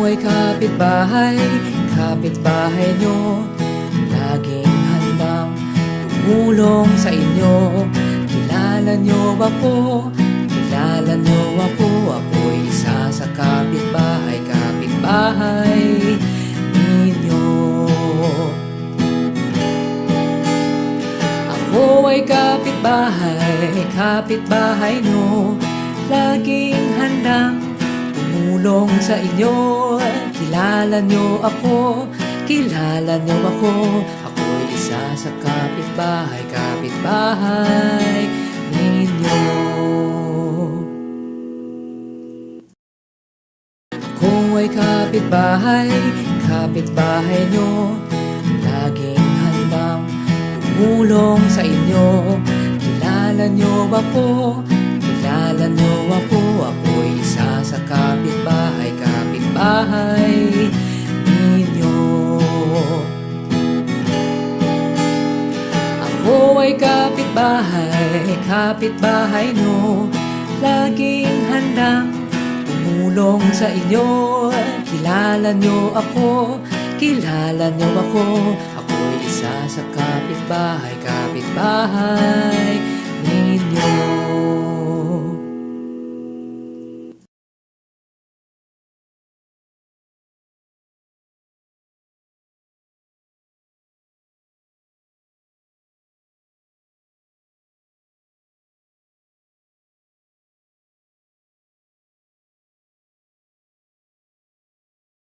Ako'y kapitbahay, kapitbahay nyo, laging handang tumulong sa inyo. Kilala nyo ako, kilala nyo ako. Ako'y isa sa kapitbahay, kapitbahay ninyo. Ako ay kapitbahay, kapitbahay nyo, laging handang tumulong sa inyo. Kilala nyo ako, kilala nyo ako. Ako'y isa sa kapitbahay, kapitbahay ninyo. Ako ay kapitbahay, kapitbahay nyo, laging handang tumulong sa inyo. Kilala nyo ako, kilala nyo ako. Ako'y isa sa kapitbahay, kapitbahay ninyo. Ako ay kapitbahay, kapitbahay nyo, laging handang tumulong sa inyo. Kilala nyo ako, kilala nyo ako. Ako'y isa sa kapitbahay, kapitbahay ninyo.